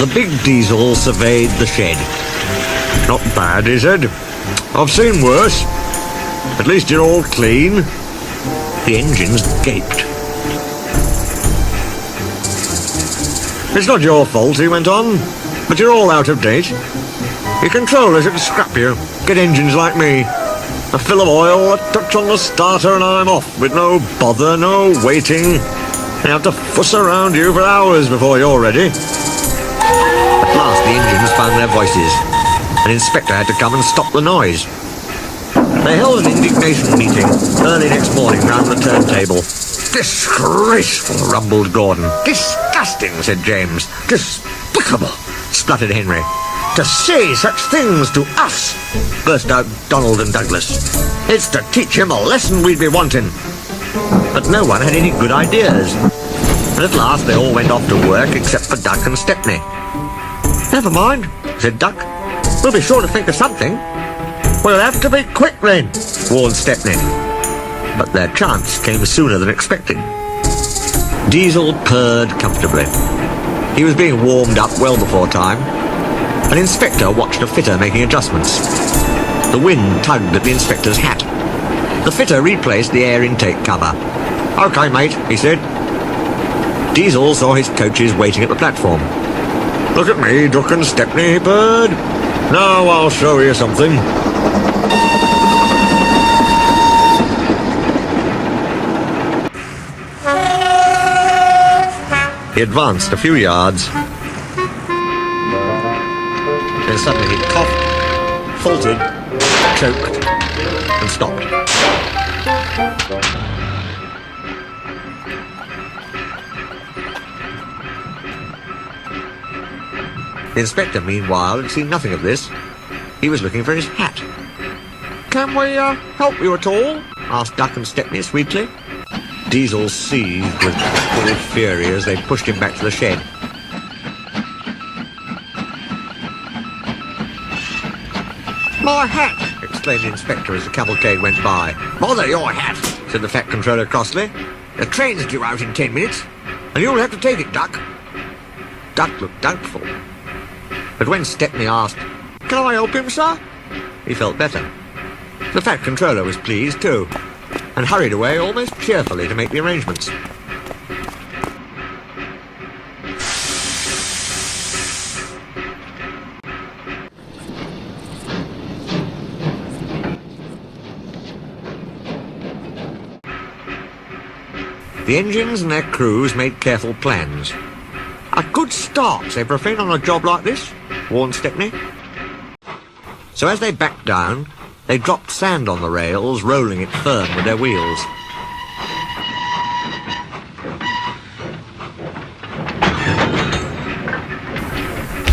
The big diesel surveyed the shed. "Not bad," he said. "I've seen worse. At least you're all clean." The engines gaped. "It's not your fault," he went on, "but you're all out of date. Your controllers should scrap you. Get engines like me. A fill of oil, a touch on the starter, and I'm off, with no bother, no waiting. They have to fuss around you for hours before you're ready." At last the engines found their voices. An inspector had to come and stop the noise. They held an indignation meeting early next morning round the turntable. "Disgraceful," rumbled Gordon. "Disgusting," said James. "Despicable," spluttered Henry. "To say such things to us," burst out Donald and Douglas. "It's to teach him a lesson we'd be wanting." But no one had any good ideas. And at last they all went off to work except for Duck and Stepney. "Never mind," said Duck. "We'll be sure to think of something." "We'll have to be quick then," warned Stepney. But their chance came sooner than expected. Diesel purred comfortably. He was being warmed up well before time. An inspector watched a fitter making adjustments. The wind tugged at the inspector's hat. The fitter replaced the air intake cover. "OK, mate," he said. Diesel saw his coaches waiting at the platform. "Look at me, Duck and Stepney," he purred. "Now I'll show you something." He advanced a few yards. Then suddenly he coughed, faltered, choked, and stopped. The inspector, meanwhile, had seen nothing of this. He was looking for his hat. "Can we help you at all?" asked Duck and Stepney sweetly. Diesel seethed with full fury as they pushed him back to the shed. "My hat!" exclaimed the inspector as the cavalcade went by. "Bother your hat," said the Fat Controller crossly. "The train's due out in 10 minutes, and you'll have to take it, Duck." Duck looked doubtful. But when Stepney asked, "Can I help him, sir?" he felt better. The Fat Controller was pleased too, and hurried away almost cheerfully to make the arrangements. The engines and their crews made careful plans. "A good start, everything, on a job like this," warned Stepney. So as they backed down, they dropped sand on the rails, rolling it firm with their wheels.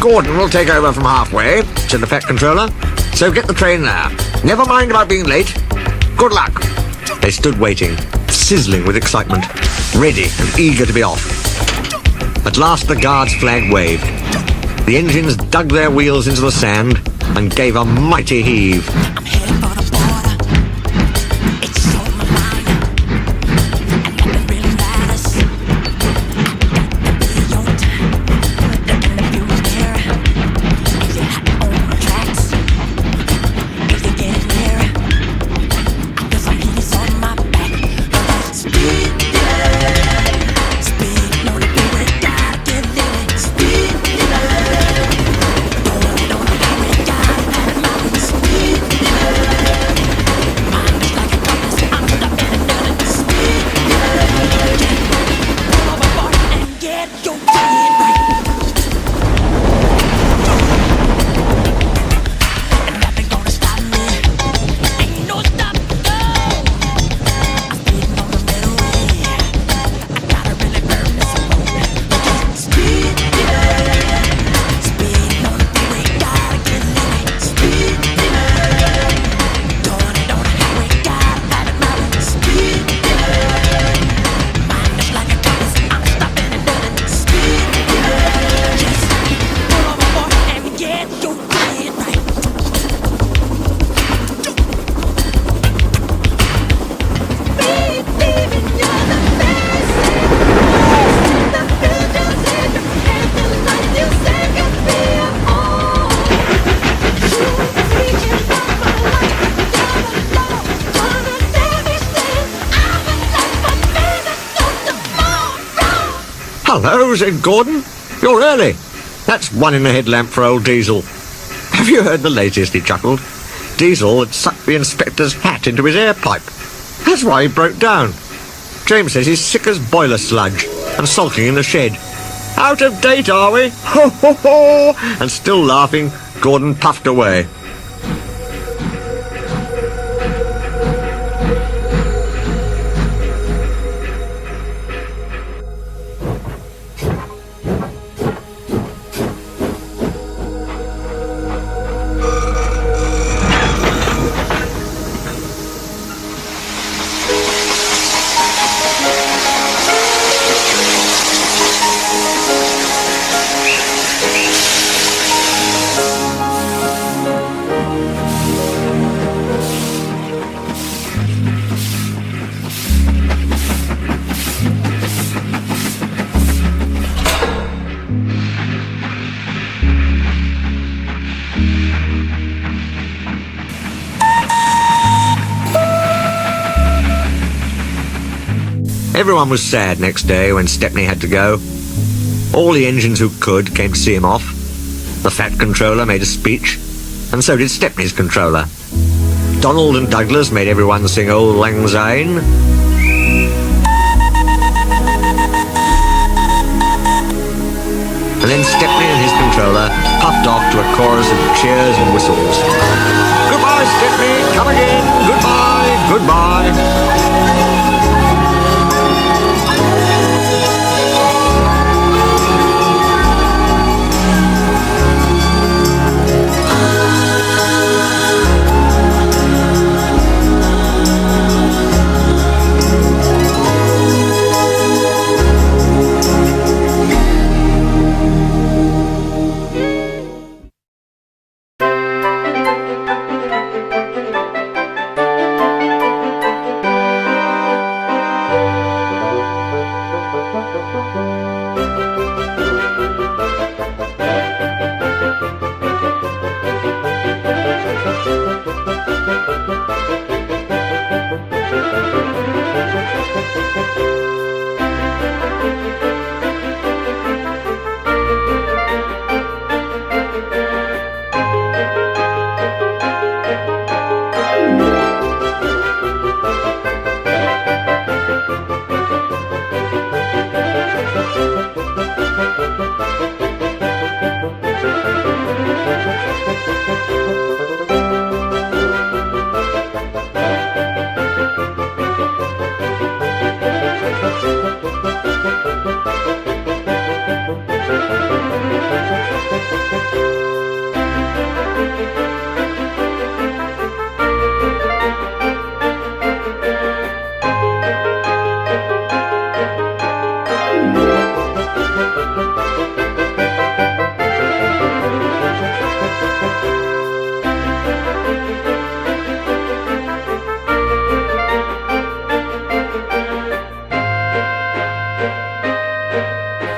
"Gordon will take over from halfway," said the Fat Controller. "So get the train there. Never mind about being late. Good luck." They stood waiting, sizzling with excitement, ready and eager to be off. At last the guard's flag waved. The engines dug their wheels into the sand and gave a mighty heave. I'm headed for the border. It's on my mind, and nothing really matters. Be your time, and if you was there, if you had on the tracks, if you get nearer, I feel like he's on my back. Speed, speed, know that we would die to get living. Speed, don't we die, man, speed. Hello, said Gordon. You're early. That's one in the headlamp for old Diesel. Have you heard the latest, he chuckled. Diesel had sucked the inspector's hat into his air pipe. That's why he broke down. James says he's sick as boiler sludge and sulking in the shed. Out of date, are we? Ho, ho, ho! And still laughing, Gordon puffed away. Everyone was sad next day when Stepney had to go. All the engines who could came to see him off. The Fat controller made a speech, and so did Stepney's controller. Donald and Douglas made everyone sing Old Lang Syne. And then Stepney and his controller puffed off to a chorus of cheers and whistles. Goodbye, Stepney, come again, goodbye, goodbye.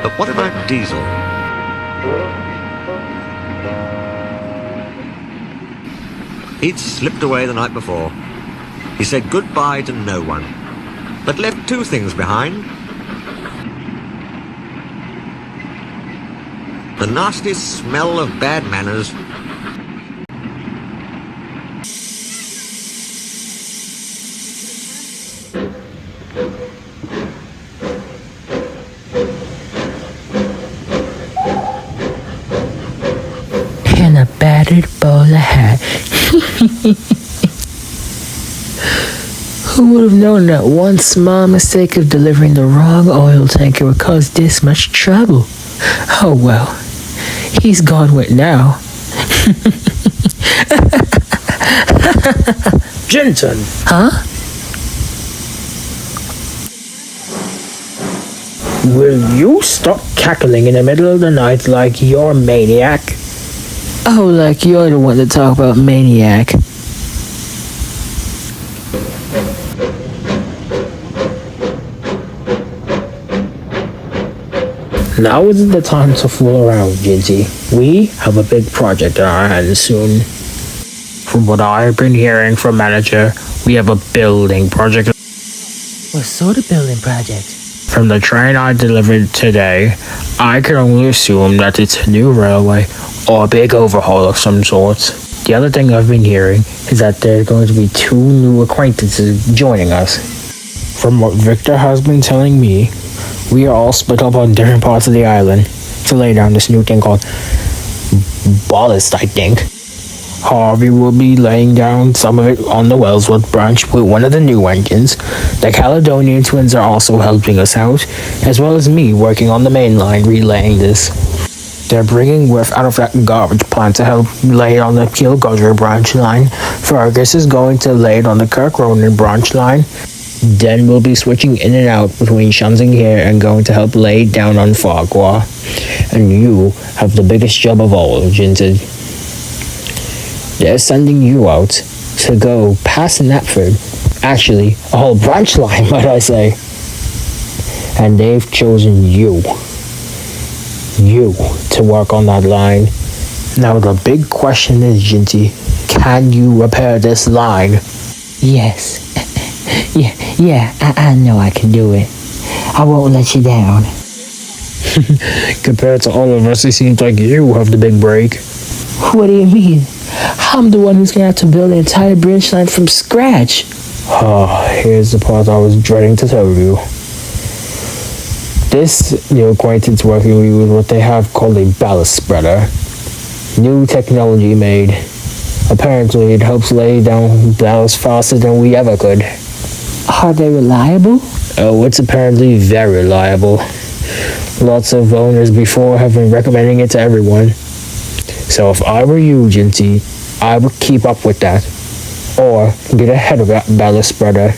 But what about Diesel? He'd slipped away the night before. He said goodbye to no one, but left two things behind. The nasty smell of bad manners and a battered bowler hat. Who would have known that one small mistake of delivering the wrong oil tanker would cause this much trouble? Oh well, he's gone with now. Jensen! Huh? Will you stop cackling in the middle of the night like you're a maniac? Oh, like you're the one to talk about maniac. Now isn't the time to fool around, Ginty. We have a big project on our hands soon. From what I've been hearing from manager, we have a building project. What sort of building project? From the train I delivered today, I can only assume that it's a new railway or a big overhaul of some sort. The other thing I've been hearing is that there's going to be 2 new acquaintances joining us. From what Victor has been telling me, we are all split up on different parts of the island to lay down this new thing called ballast, I think. Harvey will be laying down some of it on the Wellswood branch with one of the new engines. The Caledonian twins are also helping us out, as well as me working on the main line relaying this. They're bringing Whiff out of that garbage plant to help lay it on the Kilgodger branch line. Fergus is going to lay it on the Kirk Ronan branch line. Then we'll be switching in and out between Shunsing here and going to help lay it down on Farquhar. And you have the biggest job of all, Jinted. They're sending you out to go past Knapford. Actually, a whole branch line, might I say. And they've chosen you to work on that line. Now the big question is, Jinty, can you repair this line? Yes. I know I can do it. I won't let you down. Compared to all of us, it seems like you have the big break. What do you mean? I'm the one who's gonna have to build the entire branch line from scratch. Here's the part I was dreading to tell you. This new acquaintance working with what they have called a ballast spreader. New technology made. Apparently it helps lay down ballast faster than we ever could. Are they reliable? Oh, it's apparently very reliable. Lots of owners before have been recommending it to everyone. So if I were you, Jinty, I would keep up with that. Or get ahead of that ballast spreader.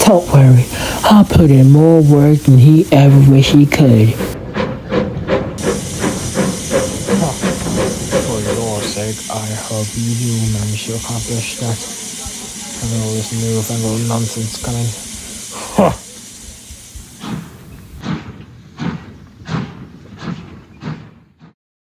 Don't worry, I'll put in more work than he ever wished he could. For your sake, I hope you do manage to accomplish that. I know this newfangled nonsense coming.